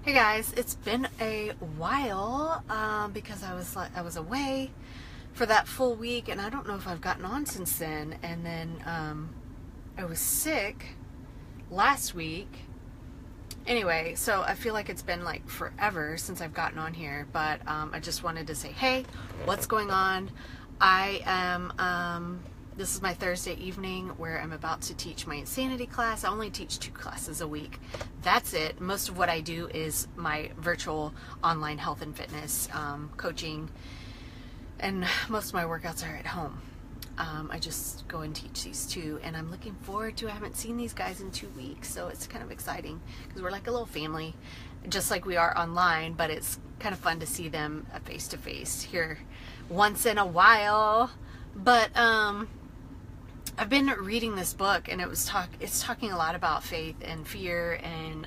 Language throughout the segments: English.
Hey guys, it's been a while because I was away for that full week, and I don't know if I've gotten on since then. And then I was sick last week. Anyway, so I feel like it's been like forever since I've gotten on here, but I just wanted to say, hey, what's going on? I am. This is my Thursday evening where I'm about to teach my insanity class. I only teach 2 classes a week. That's it. Most of what I do is my virtual online health and fitness coaching, and most of my workouts are at home. I just go and teach these 2, and I'm looking forward to. I haven't seen these guys in 2 weeks, so it's kind of exciting because we're like a little family, just like we are online. But it's kind of fun to see them face to face here once in a while. But I've been reading this book, and it's talking a lot about faith and fear, and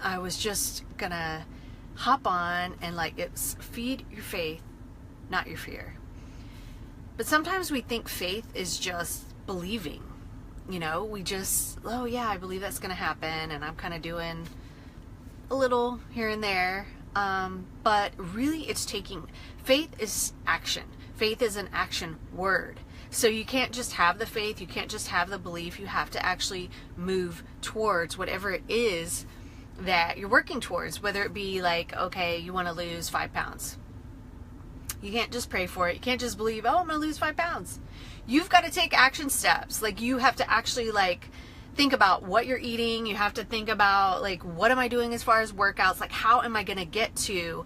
I was just gonna hop on and it's feed your faith, not your fear. But sometimes we think faith is just believing. We just, oh yeah, I believe that's gonna happen, and I'm kind of doing a little here and there. But really, faith is action. Faith is an action word. So you can't just have the faith, you can't just have the belief, you have to actually move towards whatever it is that you're working towards, whether it be okay, you want to lose 5 pounds. You can't just pray for it. You can't just believe, oh, I'm going to lose 5 pounds. You've got to take action steps. You have to actually think about what you're eating. You have to think about what am I doing as far as workouts? How am I going to get to,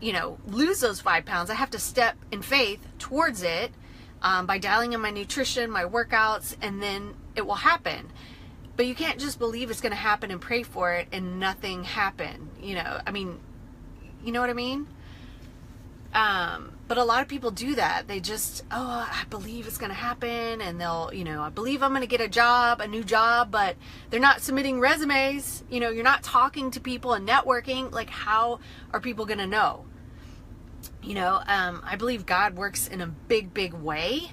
lose those 5 pounds? I have to step in faith towards it. By dialing in my nutrition, my workouts, and then it will happen. But you can't just believe it's going to happen and pray for it and nothing happen. You know what I mean? But a lot of people do that. They just, I believe it's going to happen, and they'll, I believe I'm going to get a new job, but they're not submitting resumes. You're not talking to people and networking. How are people going to know? I believe God works in a big, big way,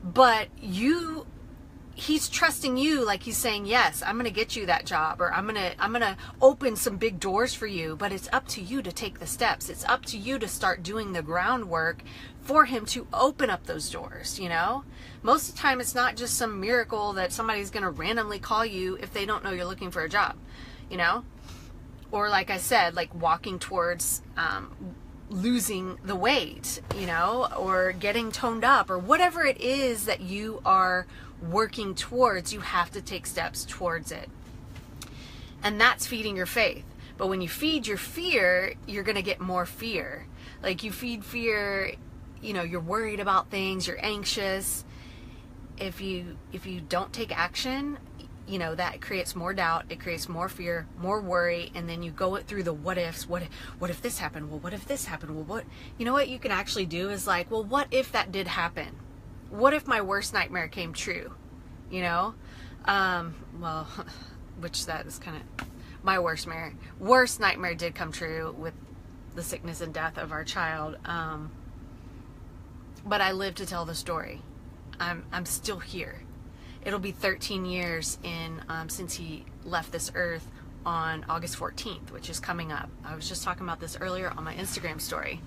but he's trusting you. He's saying, yes, I'm going to get you that job, or I'm going to open some big doors for you, but it's up to you to take the steps. It's up to you to start doing the groundwork for him to open up those doors. Most of the time, it's not just some miracle that somebody's going to randomly call you if they don't know you're looking for a job, or like I said, walking towards, losing the weight, or getting toned up, or whatever it is that you are working towards. You have to take steps towards it. And that's feeding your faith. But when you feed your fear, you're going to get more fear. You feed fear, you're worried about things, you're anxious. If you don't take action, that creates more doubt, it creates more fear, more worry, and then you go through the what ifs. What if this happened? Well, what if this happened? Well, what you can actually do is well, what if that did happen? What if my worst nightmare came true? Well, which that is kind of my worst nightmare did come true with the sickness and death of our child. But I live to tell the story. I'm still here. It'll be 13 years since he left this earth on August 14th, which is coming up. I was just talking about this earlier on my Instagram story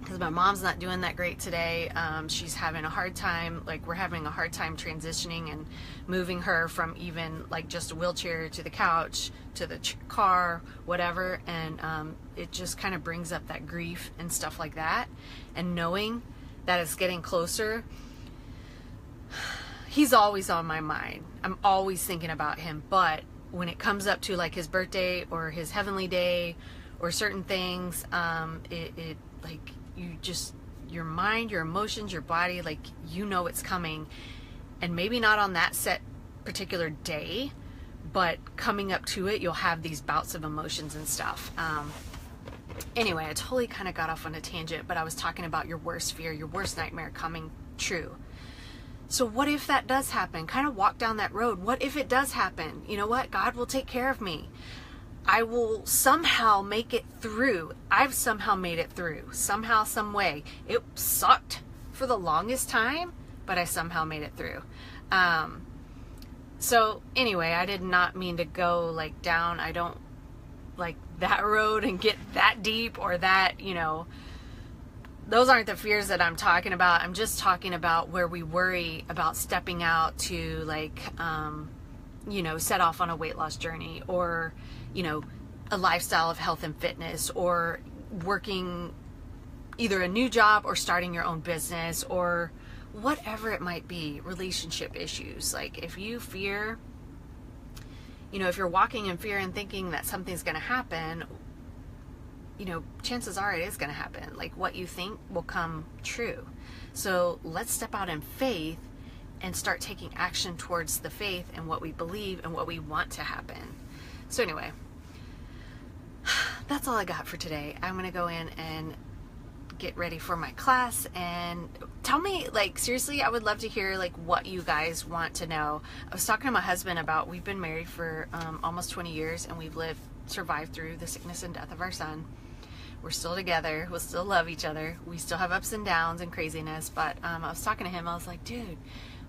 because my mom's not doing that great today. She's having a hard time. We're having a hard time transitioning and moving her from even just a wheelchair to the couch to the car, whatever. And it just kind of brings up that grief and stuff like that. And knowing that it's getting closer, he's always on my mind. I'm always thinking about him. But when it comes up to his birthday or his heavenly day or certain things, your mind, your emotions, your body, it's coming. And maybe not on that set particular day, but coming up to it, you'll have these bouts of emotions and stuff. Anyway, I totally kind of got off on a tangent, but I was talking about your worst fear, your worst nightmare coming true. So what if that does happen? Kind of walk down that road. What if it does happen? You know what? God will take care of me. I will somehow make it through. I've somehow made it through. Somehow, some way. It sucked for the longest time, but I somehow made it through. So anyway, I did not mean to go like down, I don't like that road and get that deep or that, you know, those aren't the fears that I'm talking about. I'm just talking about where we worry about stepping out to like, you know, set off on a weight loss journey, or, you know, a lifestyle of health and fitness, or working either a new job or starting your own business, or whatever it might be, relationship issues. Like if you fear, you know, if you're walking in fear and thinking that something's going to happen, you know, chances are it is going to happen. Like what you think will come true. So let's step out in faith and start taking action towards the faith and what we believe and what we want to happen. So anyway, that's all I got for today. I'm going to go in and get ready for my class, and tell me, like, seriously, I would love to hear like what you guys want to know. I was talking to my husband about, we've been married for almost 20 years, and we've survived through the sickness and death of our son. We're still together. We'll still love each other. We still have ups and downs and craziness, but I was talking to him. I was like, dude,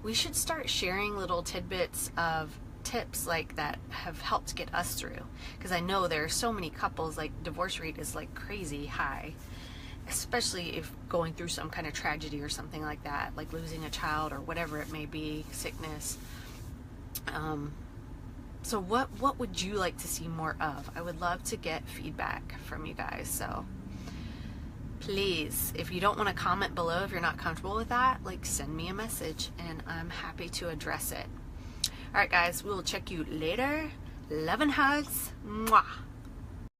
we should start sharing little tidbits of tips like that have helped get us through, because I know there are so many couples, like divorce rate is like crazy high, especially if going through some kind of tragedy or something like that, like losing a child or whatever it may be, sickness. So what would you like to see more of? I would love to get feedback from you guys. So please, if you don't want to comment below, if you're not comfortable with that, like send me a message and I'm happy to address it. All right, guys, we'll check you later. Love and hugs. Mwah.